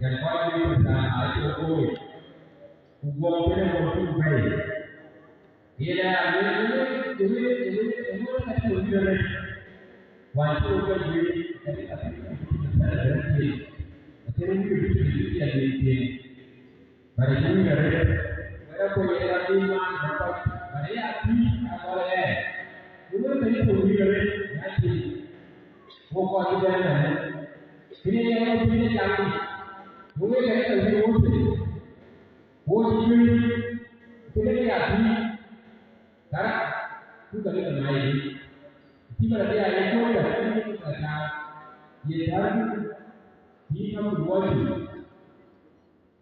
yang kau ini pesan aja koi, uang punya waktu baik. Ia ini kasih ujian, waktu ujian ini kasih berarti, akhirnya kita jadi bari ini ada, kau yang lagi dapat, bari api apa le, dulu tadi ujian nanti, kau ujian mana, ini yang kita cari. Mungkin saya terus uji, kita lihat ni, karena tu kali kenai, tiba dia ada kau dah ini kita, ye dah ni kamu buat ni,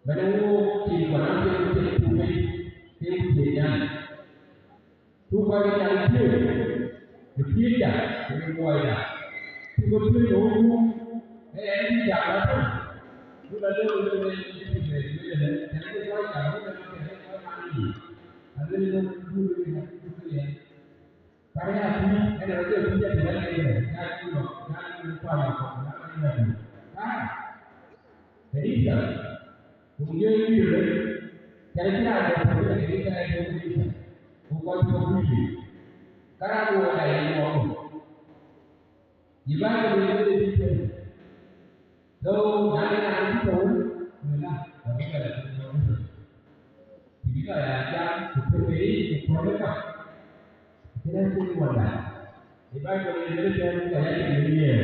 baru kita nanti kita tuai, kita jalan, tu kali yang itu, kita kita buat dah, tu betul tu, ini jalan. Sudah dulu đâu nhà này cũng đủ người ta và cái này là thì biết là cha thực tế thì không biết đâu thế nên cũng quan trọng thì bây giờ mình nói chuyện cái này thì nhiều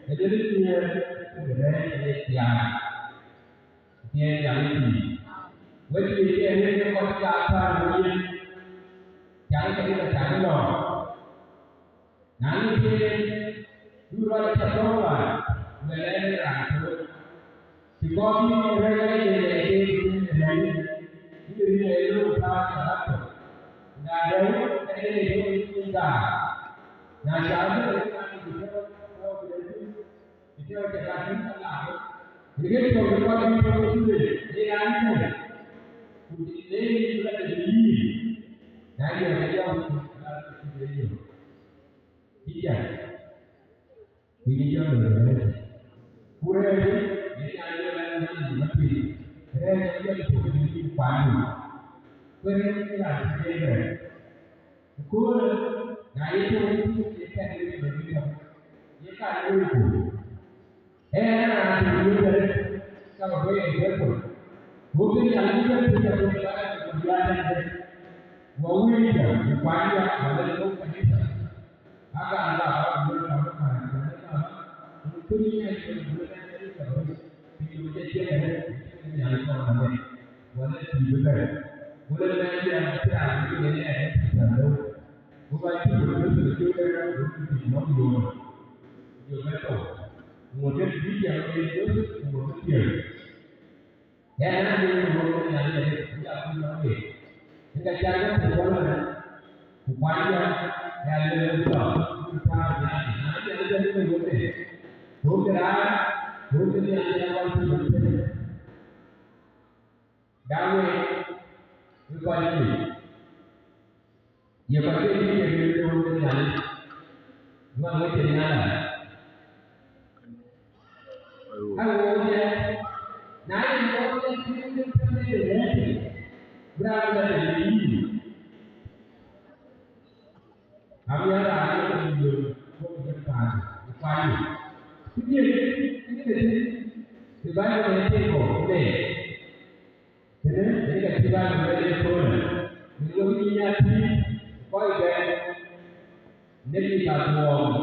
cái đấy thì cái đấy thì nhà gì với cái này nó có cha pha rồi cha cái là cha nó nãy thì đưa ra cho nó là về là thì có cái cái lúc ta là đâu cái này chúng ta là giáo dục thì theo cái là chúng ta làm thì cái điều chúng ta đi theo cái gì để làm gì thì để chúng ta làm gì cái điều này đâu là cái gì thì vì do mình Pura ini jadi ada yang lebih, ada yang lebih panas. Pura ini lah sebenarnya. Pura, nah itu kita ini berbeda. Kita itu, nanti kita kalau boleh betul. Mungkin yang kita punya kebiasaan wawin dia, banyak ada yang kita. Agak ada orang dunia itu bukan dari terus hidup dia yang mana boleh dibuat boleh lagi yang kita ini ada bukan itu juga di nomor juga itu kemudian dia itu kemudian dia yang nomor yang ada tidak boleh kita jangan berbohong upaya yang lebih kita ada boleh Bukan yang awal itu dawe bukan ini. Ya pasti ini yang bukan yang bukan yang mana. Kalau dia naik mobil itu sendiri berada di sini. Kami ada yang bukan upaya. Ini dibayar oleh Teko, jadi dibayar oleh Teko. Menurutnya sih, kau ini negeri katuang,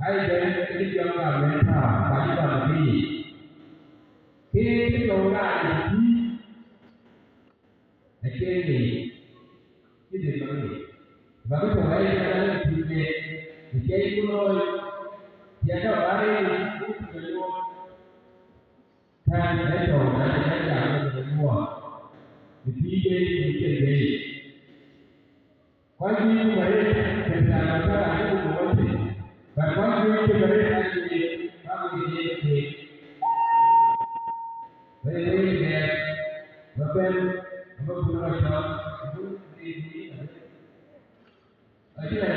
hai dan ini jangan mereka bagi bagi. Kita orang ini, ini bagi orang yang di Tiada barang itu belum kan itu nanti yang semua dipilih dipilih. Kalau ini mereka bersama ada buat bahkan itu mereka ini kami ini mereka bahkan beberapa ini ada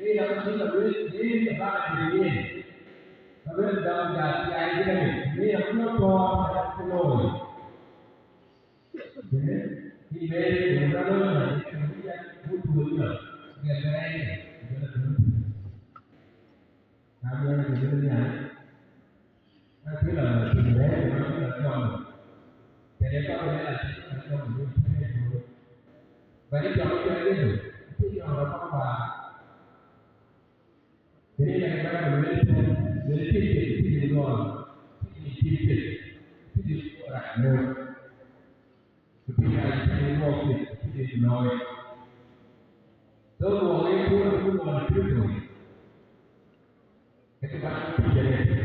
ini yang kita beri ini apa ini, tapi dalam jati air ini Ini yang keluar keluar. Jadi ini benar-benar kemudian butuhnya dia berani dia berani. Kami yang sebenarnya nanti lah sebenarnya nanti lah kamu. Jadi kalau dia kamu butuh banyak kamu jadi itu yang apa? Jadi yang kita boleh jadi luar. Ini orang no. Ketika kita luar itu no. So orang itu orang itu. Ketika kita jadi,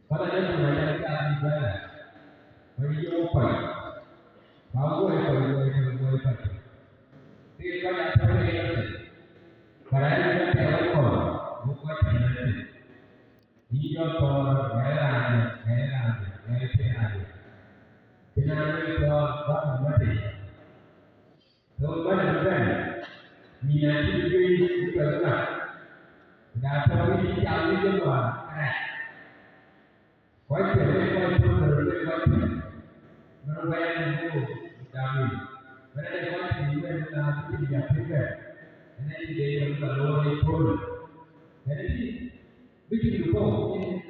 pada dia mengajar kita di sana. Bagi apa? Bahawa apa? Dia banyak sekali. Pada dia terlalu bukan tidak. Dia por heran. Kenapa itu bapak mati? So bapak minat itu juga. Dapat ini jauh juga. Wajib berbuat. Merupakan itu kami. Mereka wajib juga tidak juga. Ini dia yang terlalu itu. Jadi begitu kau ini.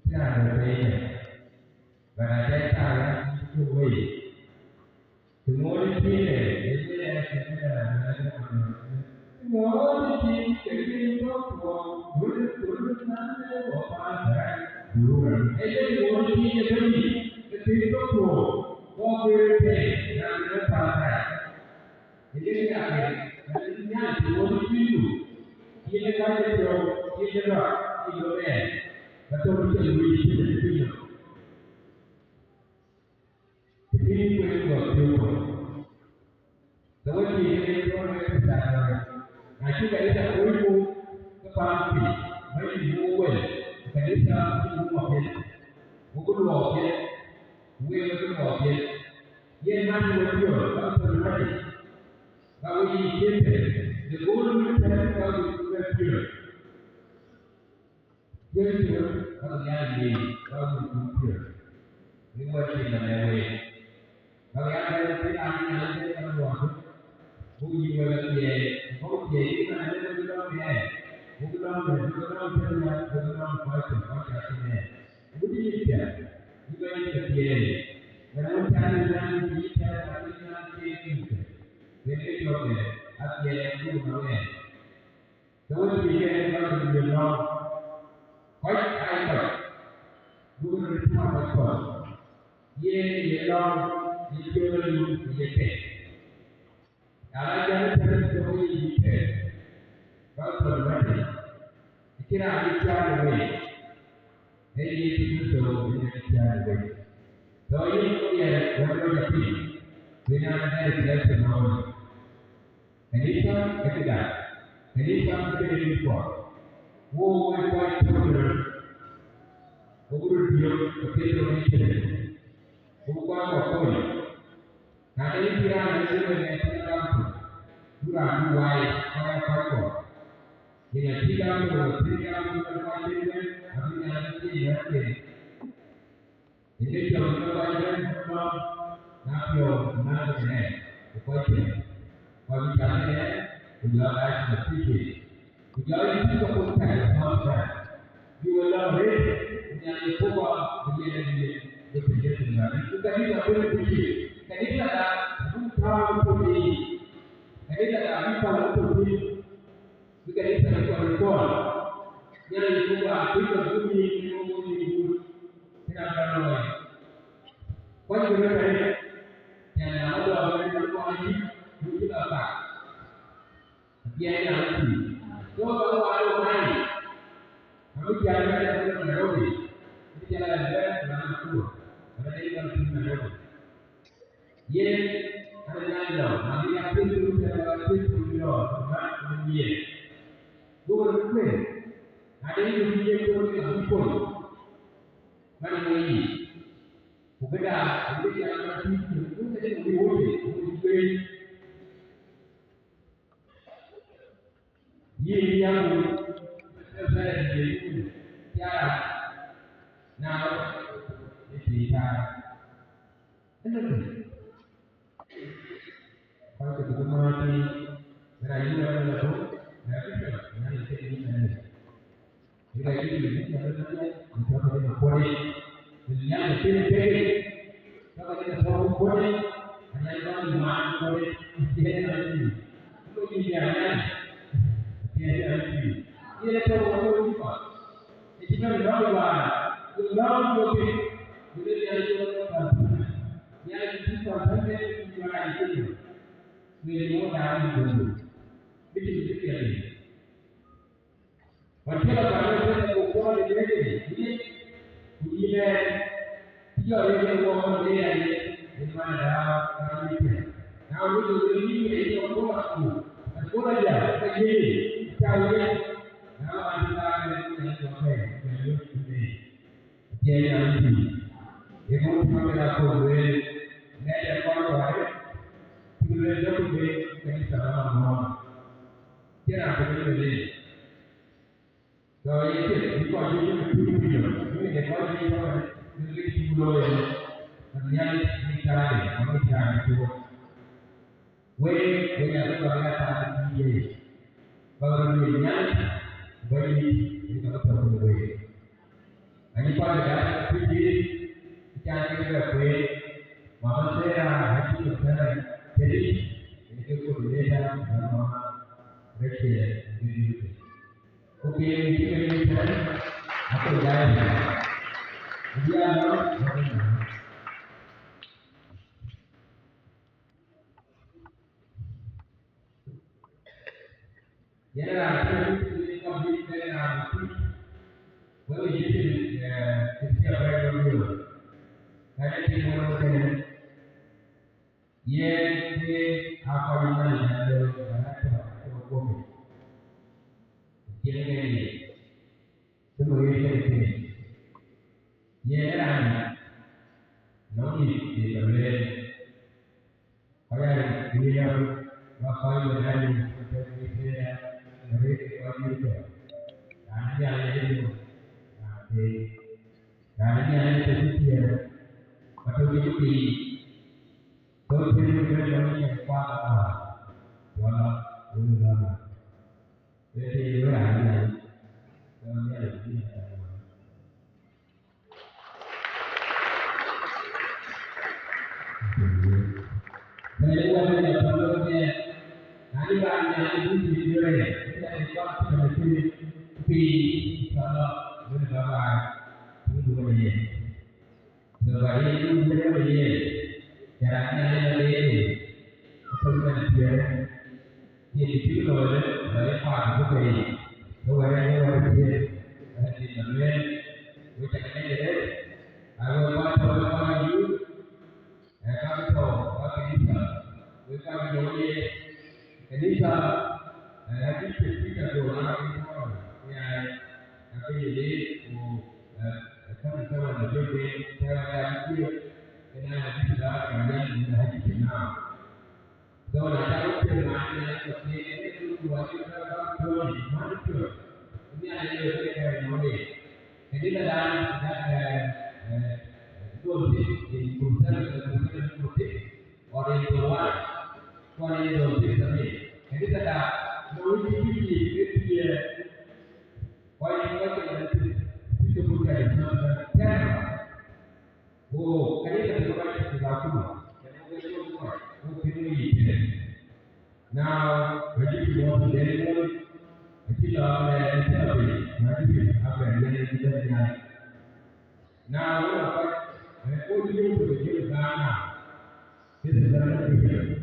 Jangan berani. Berada dalam itu way. Semua ini ini yang kita semua ini kita boleh nanti apa dulu. Ini semua ini jadi kita boleh nanti apa. Ini apa? Ini semua itu. Ini kan itu ini betul itu. Ini betul. Sebab ini orang yang besar. Nanti kita perlu kepala bagi buat. Kita buat. Bukan buat. Bukan buat. Yang mana betul? Kalau terjadi, kalau ini kita, the goal is to have betul. Jadi kalau yang kalau betul, ini wajib namanya. Kalau yang tidak ada buat, bukan dia, bukan dia ini ada bukan dia. Juga dia. Kalau cari dia itu. Jadi jodoh, hati itu mana? Kalau dia kalau dia baik apa? Bukan itu apa? Ye long ye kalau jangan terus itu, kalau terjadi, kira bicara lagi, itu bicara lagi. So ini dia orang jadi, benar dari jelas semua. Ini ketiga, ini kedua. Wo buat program, dia ketika bukan apa. Nah ini kira durang duai apa. Jadi tiga berkaitan artinya nanti ya. Ini kalau berkaitan napio nanti berkaitan. Kalau misalnya udah seperti udah itu keputusan sama. Jualan rate yang dibawa menjadi berbeda. Itu tadi tak boleh begitu. Jadi ada bukan budi. Jadi ada bukan budi. Jika kita berkuat, yang dibawa itu budi. Tidak ada. Kau juga ada yang ada orang yang berkuali budi apa? Dia yang budi. So kalau ada orang kamu jangan ada menaruh. Ini jalan dalam aku. Ada yang menaruh. Ye ada yang nanti aku itu jalan itu bukan ye. Bukan itu. Ada yang ye pun. Mana ini? Bukan dah. Ini yang nanti itu jadi boleh. Ye yang saya jadi tiada Now, this is Kalau kita mati, merayu dalam lagu, nanti kita ini. Jika ini kita kita boleh, dunia lebih. Kalau kita semua boleh, hanya kita boleh istilah lagi. Itu dia lagi. Ini tu orang lupa. Ini kan lupa. Lupa lebih. Ini dia lupa. Yang kita sampai jual itu. William Darwin which is different. But here the Ukon is ready. We are ready to walk there in my now we will leave it on board. And go there, again, tell you. Now I'm starting to okay. Here I see. If you come up with let a follow. You will not be very strong. Here are the things. So it is because you need to do the quality of the living glory and the other time, on the time to where we are going to have to be. But we are not very important way. And if I have to be, it can be a way. Mama said, I have to say. Jadi, itu berbeza sama Rusia. Okey, ini apa yang dia Yana ini komplit dengan boleh jadi setiap hari dulu. Ada di mana Ye apa yang ada dalam komen. Jadi semua ini ye ada nanti di dalam kaya dia apa yang ada di dalam mereka itu. Nanti ada itu. Nanti ada itu atau itu Kalau kita yang kuat, wala ulama. Jadi dua hari, kami ada di sana. Jadi orang yang sebelumnya, nanti banyak itu di luar. Kita ikut seperti pi, kalau berbagai itu boleh. Sebagai itu boleh. Jaraknya lebih sesuai dengan dia itu kalau dari part itu dari luarnya dari dalamnya kita kena jadi kalau orang you kami tahu apa kita kita boleh kita nanti kita doa ya tapi jadi kami tahu ada juga cara dia Kena kita kemudian haji kena. So ada itu mana seperti itu buat kita buat mana tu. Ini ada yang boleh. Jadi dalam dosis di kursus orang dosis tadi. Jadi kita boleh pilih dia. Wajib itu bukan itu. Oh, kali ini kita akan berlaku. Now, bagi kita dari kita ada apa yang kita dengar. Now, apa audio itu sana. Kita sedang berbicara.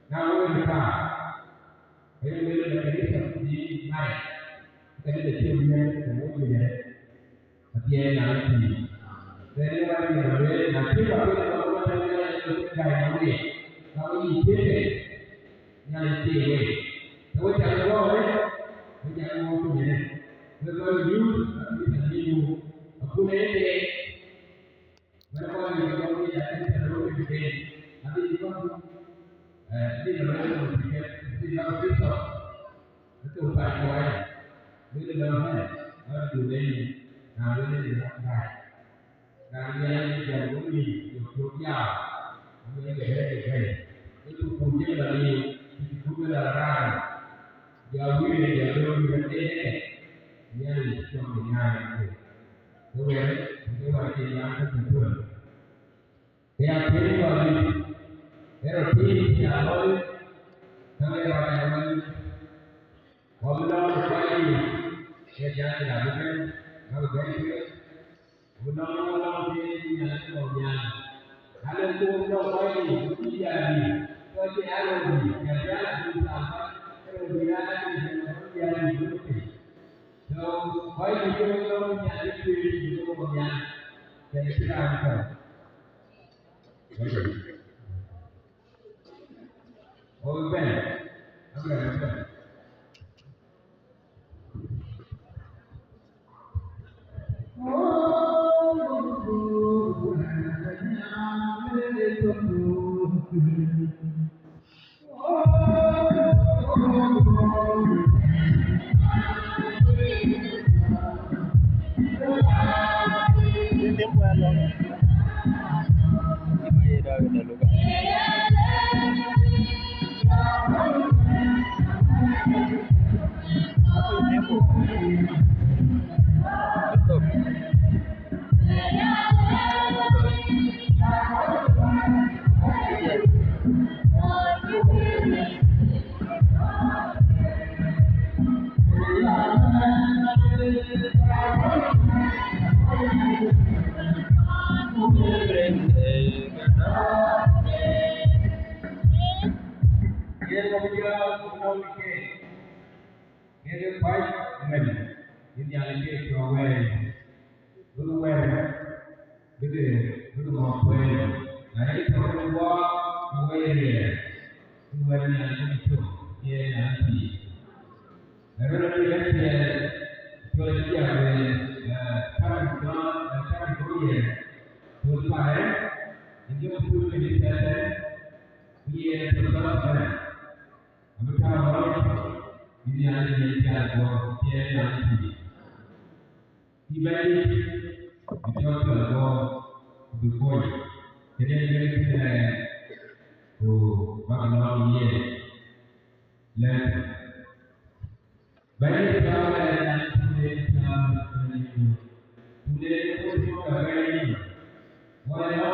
Now, kita ini seperti naik. Kita ciumnya kemudian dia nanti. Dari orang yang nanti kalau orang yang berkaya ini, kalau ini yang ini, kalau jangan mau punya, kalau you aku ini, mereka yang jadi terlalu gede, nanti juga ini namanya berpikir, ini namanya besar, itu upaya, ini namanya harus dulu, nah ini tidak baik. Kalian yang ini Jogja, mereka itu punya dari itu darah, jauh ini jauh ini dia cuma dengan itu, kemudian itu masih yang kedua. Yang kedua ini, eroti siapa? Kami orang Walau sekali, dia jangan lakukan kalau begitu. Undang-undang ini nanti kemudian kalau undang-undang ini tidak jadi ada yang jalan di sana kemudian kemudian itu. So, baik itu undang-undang itu kemudian jadi tidak. Oh benar, benar. Tiempo ya lo. Iba a ir a ver el lugar. Tiempo. Betul. Well,